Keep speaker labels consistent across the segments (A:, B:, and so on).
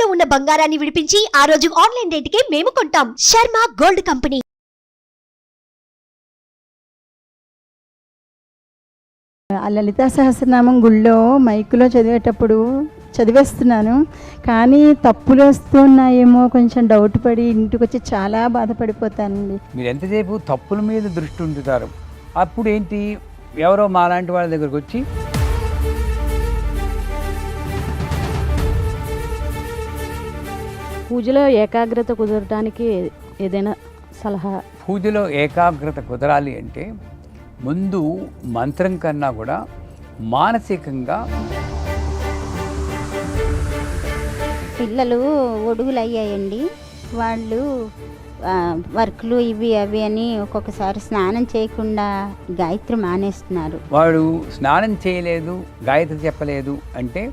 A: తాకట్టులో ఉన్న బంగారాన్ని విడిపించి ఆ రోజు ఆన్లైన్ రేటుకే మేము కొంటాం. Sharma gold company.
B: ఆ లలితా సహస్రనామం గుళ్ళో మైకులో చదివేటప్పుడు చదివేస్తున్నాను, కానీ తప్పులు వస్తున్నాయేమో కొంచెం డౌట్ పడి ఇంటికి వచ్చి చాలా బాధపడిపోతానండి.
C: మీరు ఎంతసేపు తప్పుల మీద దృష్టి ఉంచుతారు. అప్పుడు ఏంటి, ఎవరో మాలాంటి వాళ్ళ దగ్గరకు వచ్చి
D: పూజలో ఏకాగ్రత కుదరడానికి ఏదైనా సలహా?
C: పూజలో ఏకాగ్రత కుదరాలి అంటే ముందు మంత్రం కన్నా కూడా మానసికంగా
E: పిల్లలు ఒడుగులు అయ్యాయండి. వాళ్ళు వర్క్లు ఇవి అవి అని ఒక్కొక్కసారి స్నానం చేయకుండా గాయత్రి మానేస్తున్నారు.
C: వాడు స్నానం చేయలేదు, గాయత్రి చెప్పలేదు అంటే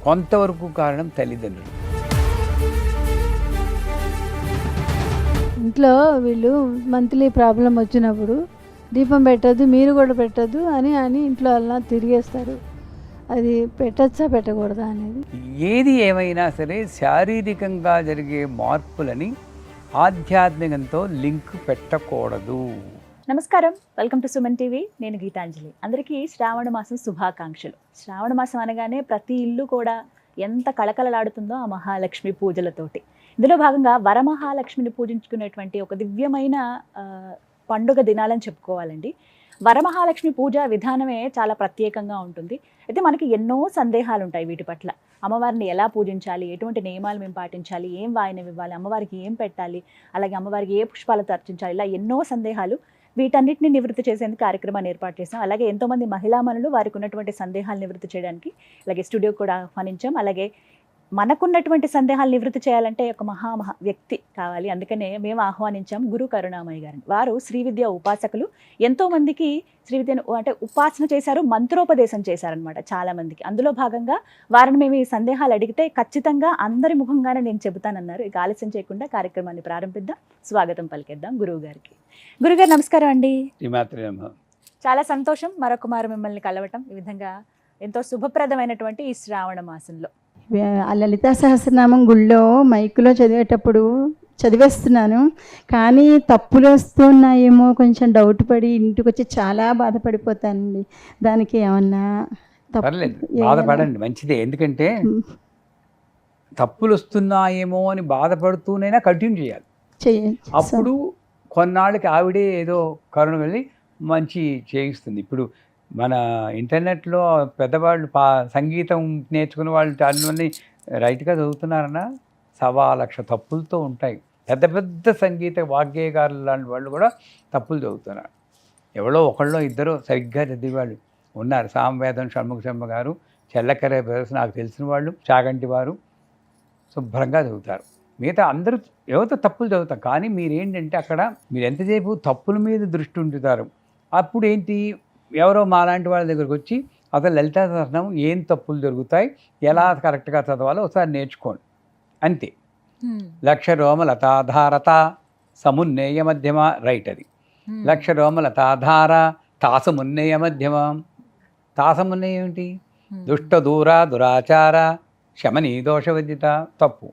C: కొంతవరకు కారణం తల్లిదండ్రులు.
F: ఇంట్లో వీళ్ళు మంత్లీ ప్రాబ్లం వచ్చినప్పుడు దీపం పెట్టద్దు, మీరు కూడా పెట్టద్దు అని ఇంట్లో అలా తిరిగేస్తారు. అది పెట్టచ్చా పెట్టకూడదా అనేది.
C: ఏది ఏమైనా సరే శారీరకంగా జరిగే మార్పులని ఆధ్యాత్మికంతో లింక్ పెట్టకూడదు.
G: నమస్కారం, వెల్కమ్ టు సుమన్ టీవీ. నేను గీతాంజలి. అందరికీ శ్రావణ మాసం శుభాకాంక్షలు. శ్రావణ మాసం అనగానే ప్రతి ఇల్లు కూడా ఎంత కళకళలాడుతుందో ఆ మహాలక్ష్మి పూజలతోటి. ఇందులో భాగంగా వరమహాలక్ష్మిని పూజించుకునేటువంటి ఒక దివ్యమైన పండుగ దినాలని చెప్పుకోవాలండి. వరమహాలక్ష్మి పూజ విధానమే చాలా ప్రత్యేకంగా ఉంటుంది. అయితే మనకి ఎన్నో సందేహాలు ఉంటాయి వీటి పట్ల. అమ్మవారిని ఎలా పూజించాలి, ఎటువంటి నియమాలు మేము పాటించాలి, ఏం వాయినం ఇవ్వాలి, అమ్మవారికి ఏం పెట్టాలి, అలాగే అమ్మవారికి ఏ పుష్పాలతో అర్చించాలి, ఇలా ఎన్నో సందేహాలు. వీటన్నిటిని నివృత్తి చేసేందుకు కార్యక్రమాన్ని ఏర్పాటు చేసాం. అలాగే ఎంతోమంది మహిళామణులు వారికి ఉన్నటువంటి సందేహాలు నివృత్తి చేయడానికి అలాగే స్టూడియో కూడా ఆహ్వానించాం. అలాగే మనకున్నటువంటి సందేహాలు నివృత్తి చేయాలంటే ఒక మహా వ్యక్తి కావాలి. అందుకనే మేము ఆహ్వానించాం గురు కరుణామయ్య గారిని. వారు శ్రీ విద్య ఉపాసకులు. ఎంతో మందికి శ్రీ విద్యను అంటే ఉపాసన చేశారు, మంత్రోపదేశం చేశారనమాట చాలా మందికి. అందులో భాగంగా వారిని మేము ఈ సందేహాలు అడిగితే ఖచ్చితంగా అందరి ముఖంగానే నేను చెబుతానన్నారు. ఇక ఆలస్యం చేయకుండా కార్యక్రమాన్ని ప్రారంభిద్దాం. స్వాగతం పలికేద్దాం గురువు గారికి. గురుగారు నమస్కారం అండి. చాలా సంతోషం మరొక మారు మిమ్మల్ని కలవటం. ఈ విధంగా ఎంతో శుభప్రదమైనటువంటి ఈ శ్రావణ మాసంలో
B: ఆ లలితా సహస్రనామం గుళ్ళో మైకులో చదివేటప్పుడు చదివేస్తున్నాను, కానీ తప్పులు వస్తున్నాయేమో కొంచెం డౌట్ పడి ఇంటికి వచ్చి చాలా బాధపడిపోతానండి. దానికి ఏమన్నా
C: బాధపడండి, మంచిదే. ఎందుకంటే తప్పులు వస్తున్నాయేమో అని బాధపడుతూనైనా కంటిన్యూ చేయాలి. అప్పుడు కొన్నాళ్ళకి ఆవిడే ఏదో కరుణ వెళ్ళి మంచి చేయిస్తుంది. ఇప్పుడు మన ఇంటర్నెట్లో పెద్దవాళ్ళు సంగీతం నేర్చుకున్న వాళ్ళు అన్నీ రైట్గా చదువుతున్నారన్నా 1,00,000 తప్పులతో ఉంటాయి. పెద్ద పెద్ద సంగీత వాగ్గేయకారులు లాంటి వాళ్ళు కూడా తప్పులు చదువుతున్నారు. ఎవరో ఒకళ్ళో ఇద్దరు సరిగ్గా చదివేవాళ్ళు ఉన్నారు. సామవేదం షణ్ముఖ శర్మ గారు, చెల్లకరే బ్రదర్స్ నాకు తెలిసిన వాళ్ళు, చాగంటి వారు శుభ్రంగా చదువుతారు. మిగతా అందరూ ఎవరితో తప్పులు చదువుతారు. కానీ మీరేంటంటే అక్కడ మీరు ఎంతసేపు తప్పుల మీద దృష్టి ఉంచుతారు. అప్పుడు ఏంటి, ఎవరో మాలాంటి వాళ్ళ దగ్గరకు వచ్చి అసలు లలితా సహస్రనామం ఏం తప్పులు జరుగుతాయి, ఎలా కరెక్ట్గా చదవాలో ఒకసారి నేర్చుకోండి అంతే. లక్ష రోమలతాధారత సమున్నేయ మధ్యమ, రైట్ అది. లక్ష రోమలతాధార తాసమున్నేయ మధ్యమ. తాసమున్నేయ ఏమిటి? దుష్ట దూర దురాచార శమనీ దోషవద్యత, తప్పు.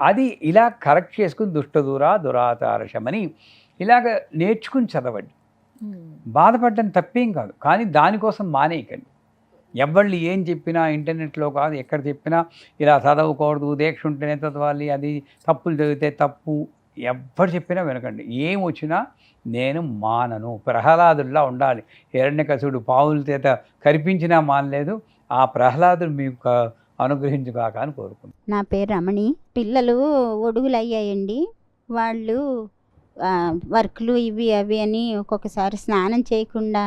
C: అది ఇలా కరెక్ట్ చేసుకుని దుష్ట దూర దురాచార శమని ఇలాగ నేర్చుకుని చదవండి. బాధపడడం తప్పేం కాదు, కానీ దానికోసం మానేయకండి. ఎవళ్ళు ఏం చెప్పినా ఇంటర్నెట్లో కాదు ఎక్కడ చెప్పినా ఇలా చదవకూడదు, దీక్ష ఉంటేనే చదవాలి, అది తప్పులు చదివితే తప్పు, ఎవరు చెప్పినా వినకండి. ఏం వచ్చినా నేను మానను, ప్రహ్లాదుల్లా ఉండాలి. హిరణ్యకశిపుడు పావుల చేత కరిపించినా మానలేదు. ఆ ప్రహ్లాదుడు మీకు అనుగ్రహించుగాక అని కోరుకుంటున్నాను.
E: నా పేరు రమణి. పిల్లలు ఒడుగులు అయ్యాయండి. వాళ్ళు వర్క్లు ఇవి అవి అని ఒక్కొక్కసారి స్నానం చేయకుండా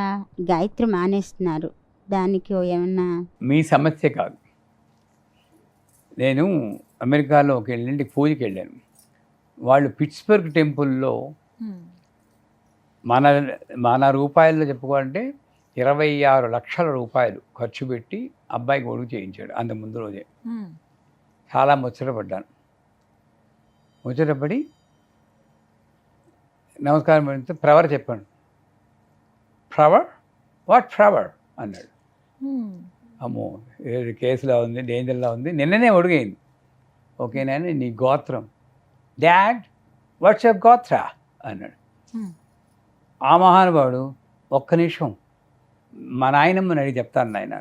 E: గాయత్రి మానేస్తున్నారు. దానికి ఏమన్నా?
C: మీ సమస్య కాదు. నేను అమెరికాలో ఒక ఇంటికి పూజకి వెళ్ళాను. వాళ్ళు పిట్స్బర్గ్ టెంపుల్లో మన రూపాయల్లో చెప్పుకోవాలంటే 26 లక్షల రూపాయలు ఖర్చు పెట్టి అబ్బాయికి ఒడుగు చేయించాడు. అంత ముందు రోజే చాలా ముచ్చటపడ్డాను. ముచ్చటపడి నమస్కారం పెడితే ఫ్లవర్ చెప్పాను. ఫ్లవర్? వాట్ ఫ్లవర్ అన్నాడు. అమ్మో కేసులా ఉంది, డేంజర్లా ఉంది. నిన్ననే ఒడిగైంది. ఓకేనా నీ గోత్రం. డాడ్ వాట్స్ యువర్ గోత్ర అన్నాడు. ఆ మహానుభావుడు ఒక్క నిమిషం మా నాయనమ్మని అడిగి చెప్తాను నాయన,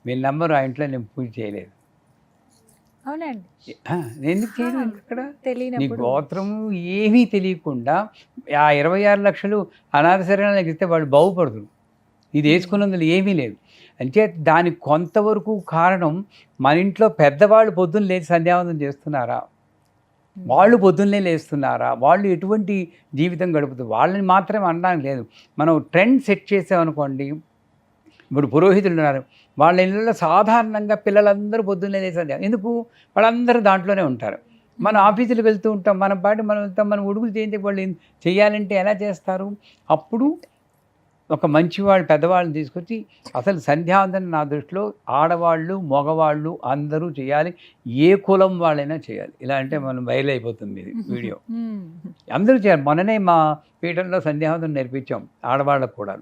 C: మీ నంబరు ఆ ఇంట్లో నేను పూజ చేయలేదు.
G: అవునండి,
C: నేను ఎందుకు చేయను అక్కడ? నీ
G: తెలియనప్పుడు
C: గోత్రము ఏమీ తెలియకుండా ఆ 26 లక్షలు అనాథ శరణాలకు ఇస్తే వాళ్ళు బాగుపడదు. ఇది వేసుకున్నందులో ఏమీ లేదు. అంటే దానికి కొంతవరకు కారణం మన ఇంట్లో పెద్దవాళ్ళు పొద్దున్న లేచి సంధ్యావందనం చేస్తున్నారా, వాళ్ళు పొద్దున్నే లేస్తున్నారా, వాళ్ళు ఎటువంటి జీవితం గడుపుతారు, వాళ్ళని మాత్రమే అనడానికి లేదు. మనం ట్రెండ్ సెట్ చేసామనుకోండి, ఇప్పుడు పురోహితులు ఉన్నారు, వాళ్ళ ఇళ్ళలో సాధారణంగా పిల్లలందరూ పొద్దున్నే లేచి ఎందుకు, వాళ్ళందరూ దాంట్లోనే ఉంటారు. మన ఆఫీసులకు వెళ్తూ ఉంటాం, మన పాటి మనం వెళ్తాం, మనం ఉడుగులు చేయించే వాళ్ళు చేయాలంటే ఎలా చేస్తారు? అప్పుడు ఒక మంచివాళ్ళు పెద్దవాళ్ళని తీసుకొచ్చి అసలు సంధ్యావందనం నా దృష్టిలో ఆడవాళ్ళు మగవాళ్ళు అందరూ చేయాలి, ఏ కులం వాళ్ళైనా చేయాలి. ఇలా అంటే మనం బయలుపోతుంది ఇది వీడియో. అందరూ చేయాలి. మొన్ననే మా పీఠంలో సంధ్యావందనం నేర్పించాం ఆడవాళ్ళకు కూడా,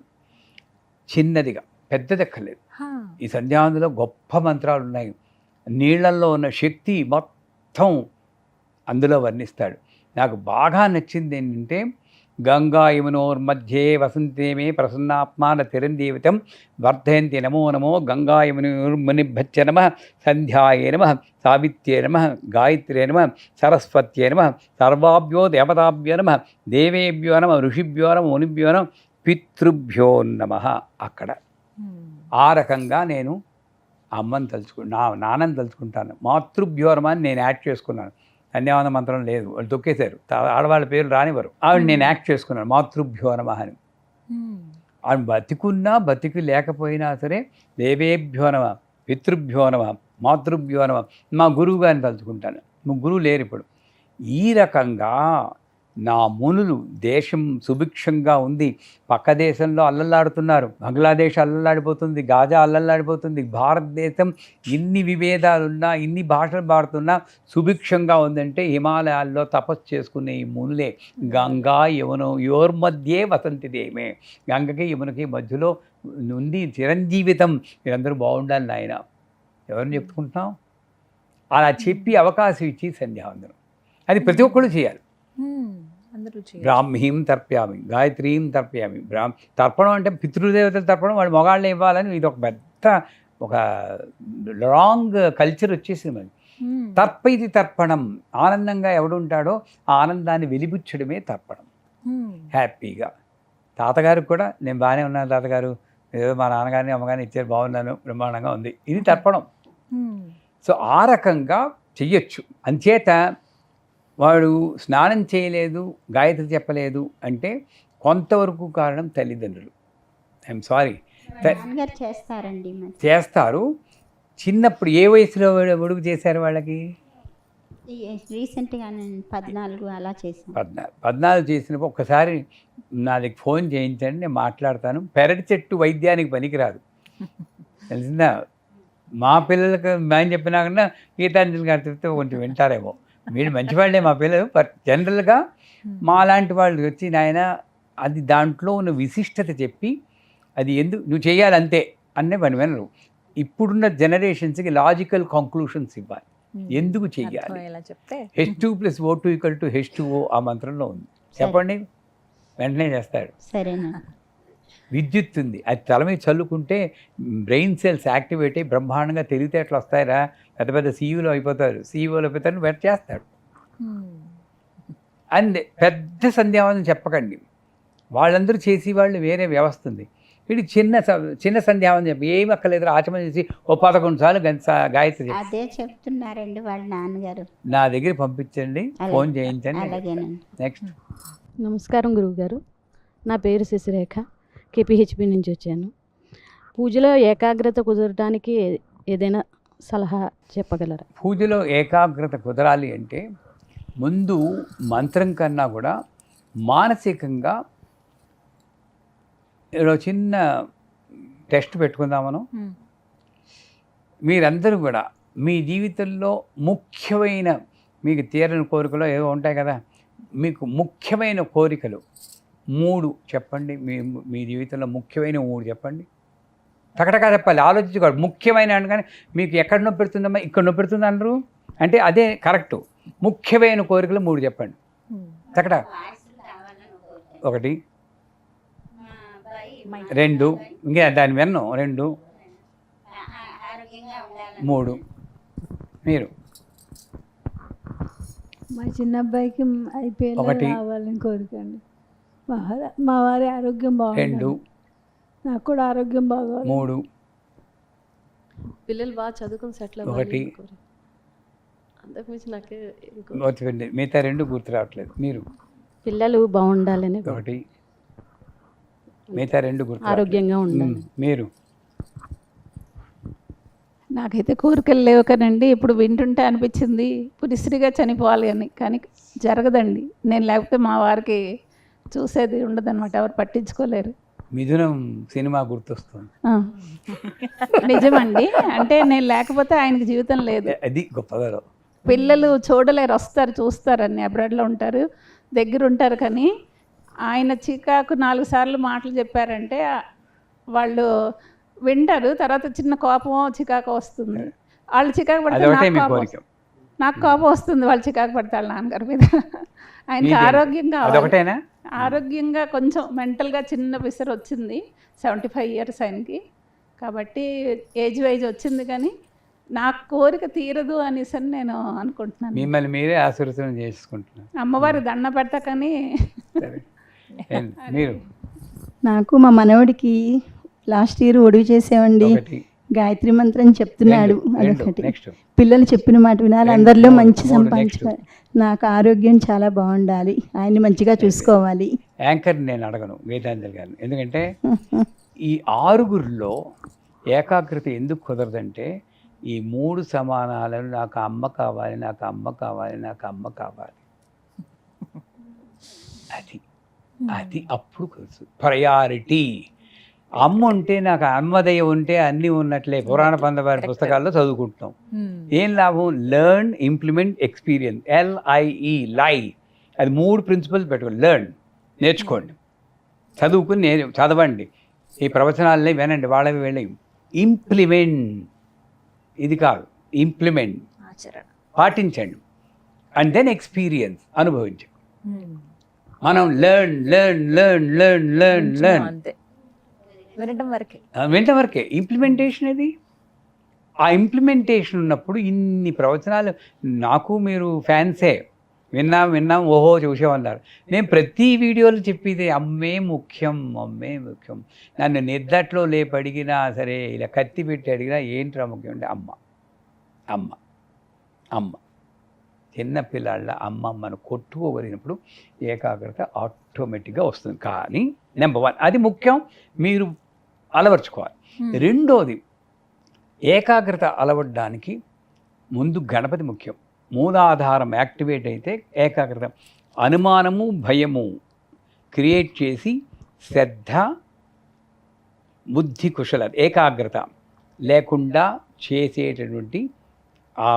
C: చిన్నదిగా, పెద్దది ఎక్కర్లేదు. ఈ సంధ్యావందనంలో గొప్ప మంత్రాలు ఉన్నాయి. నీళ్లలో ఉన్న శక్తి మొత్తం అందులో వర్ణిస్తాడు. నాకు బాగా నచ్చింది ఏంటంటే, గంగా యమునోర్మధ్యే వసంతే మే ప్రసన్నాత్మాన తిరందీవితం వర్ధయంతి నమో నమో గంగా యమునోర్మునిభ్యచ్చ నమ సంధ్యాయే నమ సావిత్ర్యే నమ గాయత్ర్యే నమ సరస్వత్యే నమ సర్వాభ్యో దేవతాభ్యో నమ దేవేభ్యో నమ ఋషిభ్యో నమ మునిభ్యో నమ పితృభ్యో నమ. అక్కడ ఆ రకంగా నేను అమ్మని నా నాన్నని తలుచుకుంటాను. మాతృభ్యో నమ అని నేను యాడ్ చేసుకున్నాను. ధన్యవాద మంత్రం లేదు, వాళ్ళు తొక్కేశారు, ఆడవాళ్ళ పేరు రానివ్వరు. ఆవిడ నేను యాక్ట్ చేసుకున్నాను మాతృభ్యో నమః అని. ఆవిడ బతికున్నా బతికి లేకపోయినా సరే దేవేభ్యో నమ పితృభ్యో నమ మాతృభ్యో నమ, మా గురువు గారిని తలుచుకుంటాను. గురువు లేరు ఇప్పుడు. ఈ రకంగా నా మునులు, దేశం సుభిక్షంగా ఉంది, పక్క దేశంలో అల్లల్లాడుతున్నారు, బంగ్లాదేశ్ అల్లల్లాడిపోతుంది, గాజా అల్లల్లాడిపోతుంది, భారతదేశం ఇన్ని విభేదాలున్నా ఇన్ని భాషలు పాడుతున్నా సుభిక్షంగా ఉందంటే హిమాలయాల్లో తపస్సు చేసుకునే ఈ మునులే. గంగా యమున యోర్మధ్యే వసంతి దేమే, గంగకి యమునకి మధ్యలో ఉంది చిరంజీవితం. మీరందరూ బాగుండాలి నాయన, ఎవరిని చెప్పుకుంటున్నాం? అలా చెప్పి అవకాశం ఇచ్చి సంధ్యావందనం అది ప్రతి ఒక్కళ్ళు చేయాలి. బ్రాహ్మీం తర్ప్యామి, గాయత్రీం తర్ప్యామి. తర్పణం అంటే పితృదేవతల తర్పణం వాళ్ళు మొగాళ్ళే ఇవ్వాలని ఇది ఒక పెద్ద ఒక రాంగ్ కల్చర్ వచ్చేసింది మరి. తర్పైది తర్పణం, ఆనందంగా ఎవడుంటాడో ఆ ఆనందాన్ని వెలిబుచ్చడమే తర్పణం. హ్యాపీగా తాతగారికి కూడా నేను బాగానే ఉన్నాను తాతగారు, ఏదో మా నాన్నగారిని అమ్మగారిని ఇచ్చారు, బాగున్నాను, బ్రహ్మాండంగా ఉంది, ఇది తర్పణం. సో ఆ రకంగా చెయ్యొచ్చు. అంచేత వాడు స్నానం చేయలేదు, గాయత్రి చెప్పలేదు అంటే కొంతవరకు కారణం తల్లిదండ్రులు. ఐఎమ్ సారీ,
E: చేస్తారండి,
C: చేస్తారు. చిన్నప్పుడు ఏ వయసులో ఒడుగు చేశారు వాళ్ళకి?
E: రీసెంట్గా 14 అలా చేశాను.
C: 14 చేసినప్పుడు ఒక్కసారి నా దగ్గర ఫోన్ చేయించండి, నేను మాట్లాడతాను. పెరటి చెట్టు వైద్యానికి పనికిరాదు, తెలిసిందా? మా పిల్లలకు మేము చెప్పినా కన్నా గీతాంజలి గారు చెప్తే కొంచెం వింటారేమో. మీరు మంచివాళ్ళే మా పిల్లలు, బట్ జనరల్గా మా లాంటి వాళ్ళు వచ్చి నాయన అది దాంట్లో ఉన్న విశిష్టత చెప్పి అది ఎందుకు నువ్వు చేయాలంతే అనే పని వినరు. ఇప్పుడున్న జనరేషన్స్కి లాజికల్ కంక్లూషన్స్ ఇవ్వాలి, ఎందుకు చెయ్యాలి. H2+O2 = H2O ఆ మంత్రంలో ఉంది, చెప్పండి, వెంటనే చేస్తాడు.
E: సరేనా?
C: విద్యుత్ ఉంది, అది తల మీద చల్లుకుంటే బ్రెయిన్ సెల్స్ యాక్టివేట్ అయ్యి బ్రహ్మాండంగా తెలివితేటలు వస్తాయిరా, పెద్ద పెద్ద సీఈఓలు అయిపోతారు, సీఈఓలు అయిపోతారు, వెంట చేస్తాడు. అండ్ పెద్ద సంధ్యావందనం చెప్పకండి, వాళ్ళందరూ చేసేవాళ్ళు వేరే వ్యవస్థ ఉంది. ఇది చిన్న సంధ్యావందనం చెప్పి ఏమి అక్కర్లేదు, ఆచమనం చేసి 11 సార్లు గాయత్రి
E: అదే చెప్తున్నారండి వాళ్ళ నాన్నగారు.
C: నా దగ్గర పంపించండి, ఫోన్ చేయించండి. నెక్స్ట్.
D: నమస్కారం గురువుగారు, నా పేరు శశిరేఖ, కేపీహెచ్పి నుంచి వచ్చాను. పూజలో ఏకాగ్రత కుదరడానికి ఏదైనా సలహా చెప్పగలరా?
C: పూజలో ఏకాగ్రత కుదరాలి అంటే ముందు మంత్రం కన్నా కూడా మానసికంగా ఏదో చిన్న టెస్ట్ పెట్టుకుందాం మనం. మీరందరూ కూడా మీ జీవితంలో ముఖ్యమైన, మీకు తీరని కోరికలు ఏవో ఉంటాయి కదా, మీకు ముఖ్యమైన కోరికలు 3 చెప్పండి. మీ జీవితంలో ముఖ్యమైన 3 చెప్పండి. టకటకా చెప్పాలి, ఆలోచించుకోవాలి. ముఖ్యమైన అనగానే మీకు ఎక్కడ నొప్పి పెడుతుందమ్మా, ఇక్కడ నొప్పి పెడుతుంది అనరు, అంటే అదే కరెక్టు. ముఖ్యమైన కోరికలు 3 చెప్పండి. అక్కడ 1, 2, ఇంకా దాని విన్ను 2, 3. మీరు
F: మా చిన్న అబ్బాయికి ఐపీఎల్
C: ఒకటి.
F: రావాలని కోరికండి. మా వారి ఆరోగ్యం బాగుంది.
C: 2,
F: నాకు కూడా ఆరోగ్యం బాగోవాలి.
C: 3,
D: పిల్లలు బాగా చదువుకుని సెటిల్
C: 1.
D: అంతకుమించి నాకే
C: గుర్తుపెట్టి మిగతా 2 గుర్తు రావట్లేదు. మీరు
D: పిల్లలు బాగుండాలని
C: 1, మిగతా 2 గుర్తు
D: ఆరోగ్యంగా
C: రావట్లేదు.
D: ఉండాలి.
C: మీరు
H: నాకైతే కోరికలు లేవు కదండి. ఇప్పుడు వింటుంటే అనిపించింది పునిశ్రీగా చనిపోవాలి అని, కానీ జరగదండి. నేను లేకపోతే మా వారికి చూసేది ఉండదన్నమాట, ఎవరు పట్టించుకోలేరు.
C: మిథునం సినిమా గుర్తొస్తుంది.
H: ఆ. నిజమండి, అంటే నేను లేకపోతే ఆయనకి జీవితం లేదు.
C: అది గొప్పగా.
H: పిల్లలు చూడలేరు, వస్తారు చూస్తారని, అబ్రాడ్లో ఉంటారు, దగ్గర ఉంటారు, కానీ ఆయన చికాకు 4 సార్లు మాటలు చెప్పారంటే వాళ్ళు వింటారు, తర్వాత చిన్న కోపం చికాకు వస్తుంది. వాళ్ళు చికాకు పడితే నాకు కోపం వస్తుంది, వాళ్ళు చికాకు పడతారు నాన్నగారి మీద. ఆయనకి ఆరోగ్యంగా ఆరోగ్యంగా కొంచెం మెంటల్గా చిన్న విసరు వచ్చింది. 75 years ఆయనకి, కాబట్టి ఏజ్ వైజ్ వచ్చింది, కానీ నాకు కోరిక తీరదు అనేసి అని నేను అనుకుంటున్నాను.
C: మిమ్మల్ని మీరే ఆశీర్వచనం చేసుకుంటున్నాను.
H: అమ్మవారి దండ పెడతా, కానీ
C: మీరు
B: నాకు మా మనవడికి లాస్ట్ ఇయర్ ఒడుగు చేసామండి. గాయత్రి మంత్రం చెప్తున్నాడు, అదొకటి. పిల్లలు చెప్పిన మాట వినాలి, అందరిలో మంచి సంపాదించుకోవాలి. నాకు ఆరోగ్యం చాలా బాగుండాలి, ఆయన్ని మంచిగా చూసుకోవాలి.
C: యాంకర్ నేను అడగను గీతాంజలి గారిని, ఎందుకంటే ఈ 6గురిలో ఏకాగ్రత ఎందుకు కుదరదంటే ఈ 3 సమానాలను నాకు అమ్మ కావాలి, నాకు అమ్మ కావాలి, నాకు అమ్మ కావాలి. అది అప్పుడు తెలుసు ప్రయారిటీ. అమ్మ ఉంటే నాకు అమ్మదయ్య ఉంటే అన్నీ ఉన్నట్లే పురాణ పందవారి పుస్తకాల్లో చదువుకుంటున్నాం. ఏం లాభం? Learn, implement, experience. LIE లై. అది 3 ప్రిన్సిపల్స్ పెట్టుకోండి. లెర్న్, నేర్చుకోండి, చదువుకుని చదవండి, ఈ ప్రవచనాలనే వినండి, వాళ్ళవి వెళ్ళి. ఇంప్లిమెంట్, ఇది కాదు, ఇంప్లిమెంట్, పాటించండి. అండ్ దెన్ ఎక్స్పీరియన్స్, అనుభవించండి. మనం learn learn learn learn learn learn వినటం వరకే. ఇంప్లిమెంటేషన్ అది. ఆ ఇంప్లిమెంటేషన్ ఉన్నప్పుడు ఇన్ని ప్రవచనాలు నాకు మీరు ఫ్యాన్సే, విన్నాం ఓహో చూసామన్నారు. నేను ప్రతి వీడియోలో చెప్పేది అమ్మే ముఖ్యం, అమ్మే ముఖ్యం. నన్ను నిద్దట్లో లేపి అడిగినా సరే, ఇలా కత్తి పెట్టి అడిగినా ఏంట్రా ముఖ్యం అంటే అమ్మ అమ్మ అమ్మ. చిన్నపిల్లాళ్ళ అమ్మమ్మను కొట్టుకోగలిగినప్పుడు ఏకాగ్రత ఆటోమేటిక్గా వస్తుంది. కానీ నెంబర్ 1 అది ముఖ్యం, మీరు అలవర్చుకోవాలి. రెండోది, ఏకాగ్రత అలవడడానికి ముందు గణపతి ముఖ్యం. మూలాధారం యాక్టివేట్ అయితే ఏకాగ్రత. అనుమానము భయము క్రియేట్ చేసి శ్రద్ధ బుద్ధి కుశల ఏకాగ్రత లేకుండా చేసేటటువంటి ఆ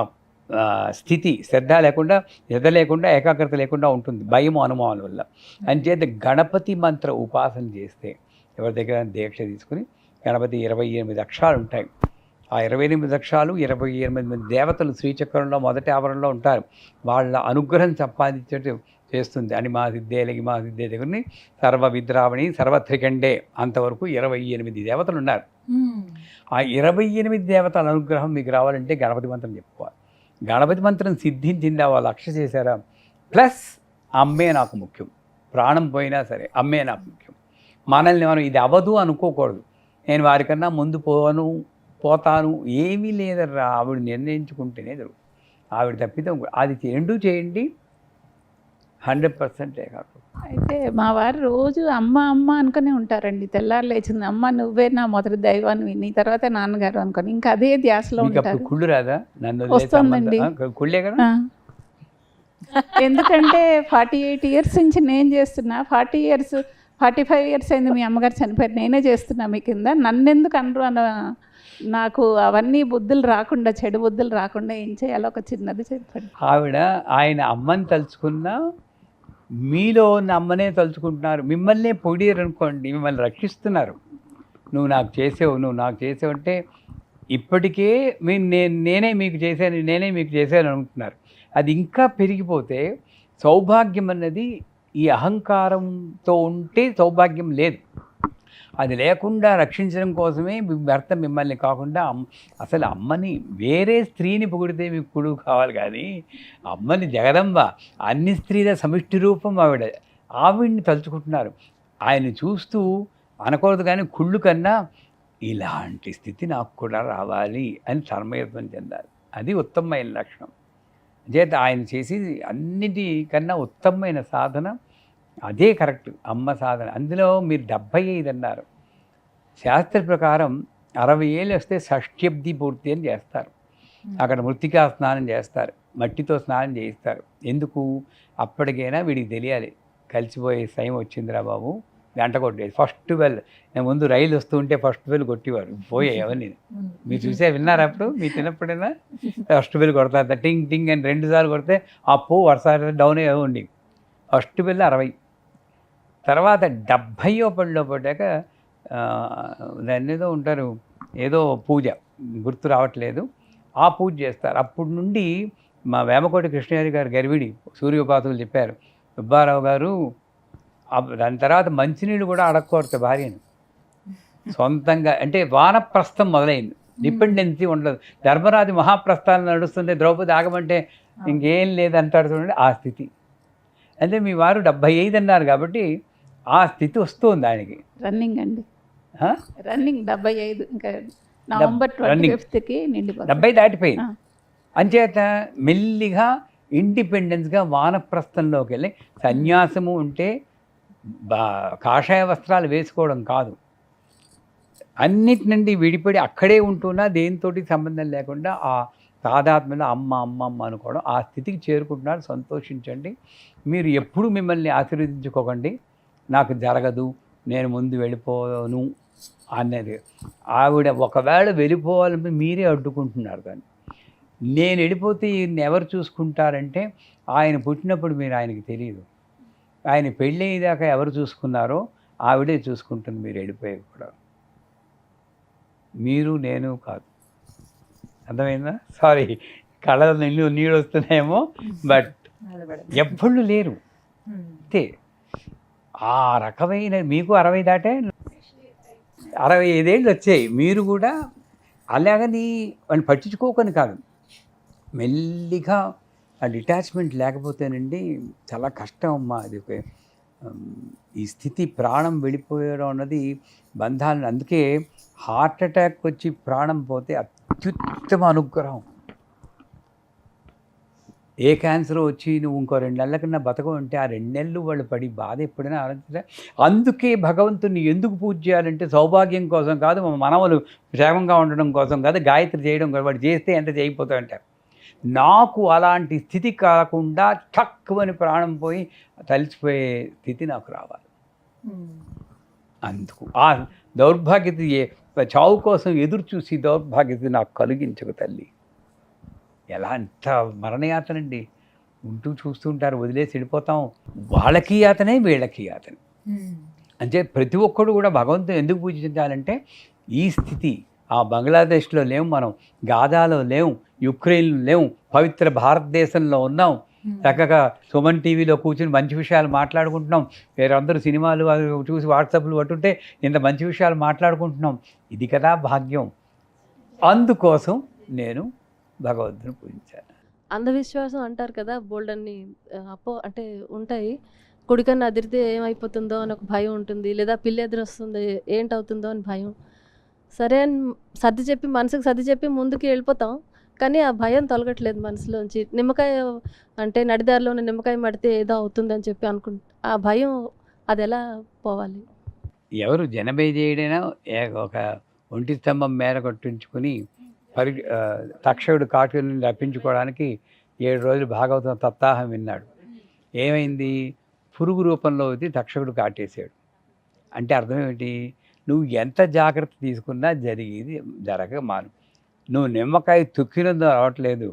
C: స్థితి, శ్రద్ధ లేకుండా, శ్రద్ధ లేకుండా, ఏకాగ్రత లేకుండా ఉంటుంది భయము అనుమానం వల్ల. అంచేత గణపతి మంత్ర ఉపాసన చేస్తే, ఎవరి దగ్గర దీక్ష తీసుకుని గణపతి 28 అక్షరాలు ఉంటాయి. ఆ 28 అక్షరాలు 28 మంది దేవతలు శ్రీచక్రంలో మొదటి ఆవరణలో ఉంటారు. వాళ్ళ అనుగ్రహం సంపాదించేట్టు చేస్తుంది. అని మా సిద్ధే లగి మా సిద్ధే దగ్గరని సర్వ విద్రావణి సర్వత్రికండే అంతవరకు 28 దేవతలు ఉన్నారు. ఆ 28 దేవతల అనుగ్రహం మీకు రావాలంటే గణపతి మంత్రం చెప్పుకోవాలి. గణపతి మంత్రం సిద్ధించిందా, వాళ్ళు లక్ష్య చేశారా, ప్లస్ అమ్మే నాకు ముఖ్యం, ప్రాణం పోయినా సరే అమ్మే నాకు ముఖ్యం. మనల్ని మనం ఇది అవ్వదు అనుకోకూడదు. నేను వారికన్నా ముందు పోతాను ఏమీ లేదర్రా, ఆవిడ నిర్ణయించుకుంటేనే జరుగుతుంది. ఆవిడ తప్పితే అది రెండూ చేయండి, 100% ఏకాగ్రత.
H: అయితే మా వారు రోజు అమ్మ అమ్మ అనుకునే ఉంటారండి. తెల్లారు లేచింది అమ్మ నువ్వే నా మొదటి దైవాన్ని, నీ తర్వాత నాన్నగారు అనుకొని, ఇంకా అదే ధ్యాసలో ఉంటారు.
C: కుళ్ళు రాదా? నన్ను
H: వస్తుందండి,
C: కుళ్ళే కదా.
H: ఎందుకంటే 48 years నుంచి నేను చేస్తున్నా, 45 years అయింది మీ అమ్మగారు చనిపోయారు, నేనే చేస్తున్నా మీ కింద, నన్నెందుకు అనరు అన్న. నాకు అవన్నీ బుద్ధులు రాకుండా, చెడు బుద్ధులు రాకుండా ఏం చేయాలో ఒక చిన్నది చెప్పండి.
C: ఆవిడ ఆయన అమ్మని తలుచుకున్నా మీలో ఉన్న అమ్మనే తలుచుకుంటున్నారు. మిమ్మల్నే పొడియరు అనుకోండి, మిమ్మల్ని రక్షిస్తున్నారు. నువ్వు నాకు చేసావు అంటే ఇప్పటికే నేనే మీకు చేశాను అనుకుంటున్నారు. అది ఇంకా పెరిగిపోతే సౌభాగ్యం అన్నది ఈ అహంకారంతో ఉంటే సౌభాగ్యం లేదు. అది లేకుండా రక్షించడం కోసమే భర్త మిమ్మల్ని కాకుండా అసలు అమ్మని వేరే స్త్రీని పొగిడితే మీకు కొడుకు కావాలి, కానీ అమ్మని జగదంబ అన్ని స్త్రీల సమిష్టి రూపం ఆవిడ్ని తలుచుకుంటున్నారు. ఆయన చూస్తూ అనకూడదు కానీ కుళ్ళు కన్నా ఇలాంటి స్థితి నాకు కూడా రావాలి అని తన్మయత్వం చెందాలి. అది ఉత్తమమైన లక్షణం. చేత ఆయన చేసేది అన్నిటికన్నా ఉత్తమమైన సాధన అదే కరెక్ట్, అమ్మ సాధన. అందులో మీరు 75 అన్నారు. శాస్త్ర ప్రకారం 60 ఏళ్ళు వస్తే షష్ఠ్యబ్ది పూర్తి అని చేస్తారు. అక్కడ మృత్తికా స్నానం చేస్తారు, మట్టితో స్నానం చేయిస్తారు. ఎందుకు? అప్పటికైనా వీడికి తెలియాలి కలిసిపోయే టైం వచ్చిందిరా బాబు, గంట కొట్టేది. ఫస్ట్ బెల్, నేను ముందు రైలు వస్తూ ఉంటే ఫస్ట్ బెల్ కొట్టేవారు, పోయాయి అవన్నీ. మీరు చూసే విన్నారు అప్పుడు? మీరు తినప్పుడైనా ఫస్ట్ బెల్ కొడతారు, టింగ్ టింగ్ అని 2 సార్లు కొడితే అప్పు వరుస డౌన్ ఉండి. First bell 60. తర్వాత 70వ పడిలో పడ్డాక దాన్ని ఏదో ఉంటారు, ఏదో పూజ గుర్తు రావట్లేదు, ఆ పూజ చేస్తారు. అప్పటి నుండి మా వేమకోటి కృష్ణయ్య గారు గర్విడి సూర్యోపాసకులు చెప్పారు, సుబ్బారావు గారు దాని తర్వాత మంచినీళ్ళు కూడా అడగకూడదు భార్యను సొంతంగా. అంటే వానప్రస్థం మొదలైంది, డిపెండెన్సీ ఉండదు. ధర్మరాజు మహాప్రస్థానం నడుస్తుంటే ద్రౌపది ఆగమంటే ఇంకేం లేదంటారు చూడండి, ఆ స్థితి. అంటే మీ వారు 75 అన్నారు కాబట్టి ఆ స్థితి వస్తుంది ఆయనకి.
H: రన్నింగ్ అండి, రన్నింగ్ 75, ఇంకా నవంబర్ 25కి నిండిపోతుంది.
C: 70 దాటిపోయింది. అంచేత మెల్లిగా ఇండిపెండెన్స్గా వానప్రస్థంలోకి వెళ్ళి సన్యాసము ఉంటే కాషాయ వస్త్రాలు వేసుకోవడం కాదు, అన్నిటి నుండి విడిపడి అక్కడే ఉంటున్నా దేనితోటి సంబంధం లేకుండా ఆ తాదాత్మ్యంలో అమ్మ అమ్మ అమ్మ అనుకోవడం, ఆ స్థితికి చేరుకుంటున్నారు. సంతోషించండి. మీరు ఎప్పుడు మిమ్మల్ని ఆశీర్వదించుకోకండి, నాకు జరగదు, నేను ముందు వెళ్ళిపోను అన్నది. ఆవిడ ఒకవేళ వెళ్ళిపోవాలంటే మీరే అడ్డుకుంటున్నారు. కానీ నేను వెళ్ళిపోతే ఈయన్ని ఎవరు చూసుకుంటారంటే, ఆయన పుట్టినప్పుడు మీరు ఆయనకి తెలియదు, ఆయన పెళ్ళయ్యేదాకా ఎవరు చూసుకున్నారో ఆవిడే చూసుకుంటుంది. మీరు వెళ్ళిపోయి కూడా మీరు నేను కాదు. అర్థమైందా? సారీ, కళ్ళ నీళ్ళు వస్తున్నాయేమో, బట్ ఎవ్వళ్ళు లేరు అంతే. ఆ రకమైన మీకు 60 దాటే 65 ఏళ్ళు వచ్చాయి. మీరు కూడా అలాగని వాళ్ళు పట్టించుకోకని కాదు, మెల్లిగా ఆ డిటాచ్మెంట్ లేకపోతేనండి చాలా కష్టం అమ్మా. అది ఈ స్థితి ప్రాణం వెళ్ళిపోయడం అన్నది బంధాలను. అందుకే హార్ట్ అటాక్ వచ్చి ప్రాణం పోతే అత్యుత్తమ అనుగ్రహం. ఏ క్యాన్సర్ వచ్చి నువ్వు ఇంకో 2 నెలల కన్నా బతకం అంటే ఆ 2 నెలలు వాళ్ళు పడి బాధ ఎప్పుడైనా ఆలోచించా. అందుకే భగవంతుని ఎందుకు పూజ చేయాలంటే సౌభాగ్యం కోసం కాదు, మనవలు క్షేమంగా ఉండడం కోసం కాదు, గాయత్రి చేయడం కోసం. వాడు చేస్తే ఎంత చేయకపోతా అంటారు. నాకు అలాంటి స్థితి కాకుండా తక్కువని ప్రాణం పోయి తలిచిపోయే స్థితి నాకు రావాలి. అందుకు ఆ దౌర్భాగ్యత చావు కోసం ఎదురు చూసి దౌర్భాగ్యత నాకు కలిగించకు తల్లి. ఎలా అంత మరణయాతనండి, ఉంటూ చూస్తుంటారు, వదిలేసి వెళ్ళిపోతాం. వాళ్ళకి యాతనే, వీళ్ళకి యాతనే. అంటే ప్రతి ఒక్కడు కూడా భగవంతుని ఎందుకు పూజించాలంటే ఈ స్థితి. ఆ బంగ్లాదేశ్లో లేవు మనం, గాజాలో లేవు, యుక్రెయిన్లో లేవు, పవిత్ర భారతదేశంలో ఉన్నాం. చక్కగా సుమన్ టీవీలో కూర్చుని మంచి విషయాలు మాట్లాడుకుంటున్నాం. వేరందరూ సినిమాలు అవి చూసి వాట్సాప్లు పట్టుంటే ఇంత మంచి విషయాలు మాట్లాడుకుంటున్నాం. ఇది కదా భాగ్యం. అందుకోసం నేను భగవంతుని పూజించాను.
D: అంధవిశ్వాసం అంటారు కదా, బోల్డన్ని అంటే ఉంటాయి. కుడికన్నా అదిరితే ఏమైపోతుందో అని ఒక భయం ఉంటుంది, లేదా పిల్లి ఎదురొస్తుంది ఏంటవుతుందో అని భయం. సరే అని సర్ది చెప్పి, మనసుకు సర్ది చెప్పి ముందుకు వెళ్ళిపోతాం, కానీ ఆ భయం తొలగట్లేదు మనసులోంచి. నిమ్మకాయ అంటే నడిదారిలో ఉన్న నిమ్మకాయ మడితే ఏదో అవుతుందని చెప్పి ఆ భయం అది ఎలా పోవాలి?
C: ఎవరు జనబే చేయడైనా ఒక ఒంటి స్తంభం మేర కొట్టించుకుని తక్షకుడు కాటుని రప్పించుకోవడానికి 7 రోజులు భాగవతం సప్తాహం విన్నాడు. ఏమైంది? పురుగు రూపంలో వచ్చి తక్షకుడు కాటేశాడు. అంటే అర్థం ఏమిటి? నువ్వు ఎంత జాగ్రత్త తీసుకున్నా జరిగేది జరగ మాను. నువ్వు నిమ్మకాయ తొక్కినందుకు రావట్లేదు,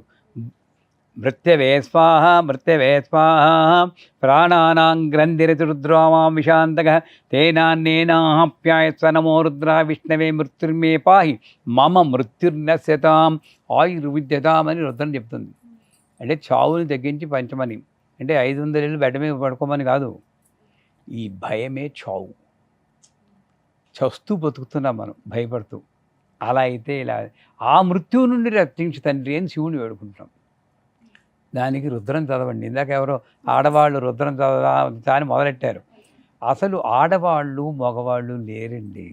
C: మృత్యవే స్వాహ మృత్యవే స్వాహ ప్రాణానాం గ్రంథిరతురుద్రామాం విశాంతక తేనాన్నేనాప్యాయస్వ నమో రుద్ర విష్ణవే మృత్యుర్మే పాహి మమ మృత్యుర్నశ్యతాం ఆయుర్విద్యతాం అని రుద్రం చెప్తుంది. అంటే చావుని తగ్గించి పంచమని, అంటే 500 ఏళ్ళు బెడ్డ మీద పడుకోమని కాదు. ఈ భయమే చావు. చస్తూ బతుకుతున్నాం మనం భయపడుతూ. అలా అయితే ఇలా ఆ మృత్యువు నుండి రక్షించు తండ్రి అని శివుని వేడుకుంటాం. దానికి రుద్రం చదవండి. ఇందాక ఎవరో ఆడవాళ్ళు రుద్రం చదవదా అని మొదలెట్టారు. అసలు ఆడవాళ్ళు మగవాళ్ళు లేరండి,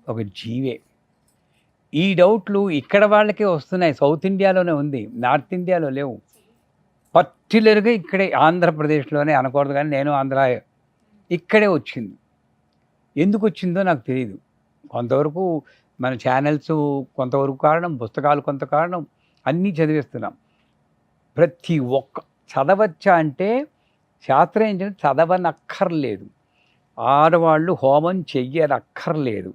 C: ఒక జీవే. ఈ డౌట్లు ఇక్కడ వాళ్ళకే వస్తున్నాయి. సౌత్ ఇండియాలోనే ఉంది, నార్త్ ఇండియాలో లేవు. పర్టికులర్గా ఇక్కడే ఆంధ్రప్రదేశ్లోనే అనకూడదు, కానీ నేను ఆంధ్ర, ఇక్కడే వచ్చింది. ఎందుకు వచ్చిందో నాకు తెలియదు. కొంతవరకు మన ఛానల్స్ కొంతవరకు కారణం, పుస్తకాలు కొంత కారణం, అన్నీ చదివేస్తున్నాం. ప్రతి ఒక్క చదవచ్చా అంటే శాస్త్రం ఏంటంటే చదవనక్కర్లేదు. ఆడవాళ్ళు హోమం చెయ్యనక్కర్లేదు,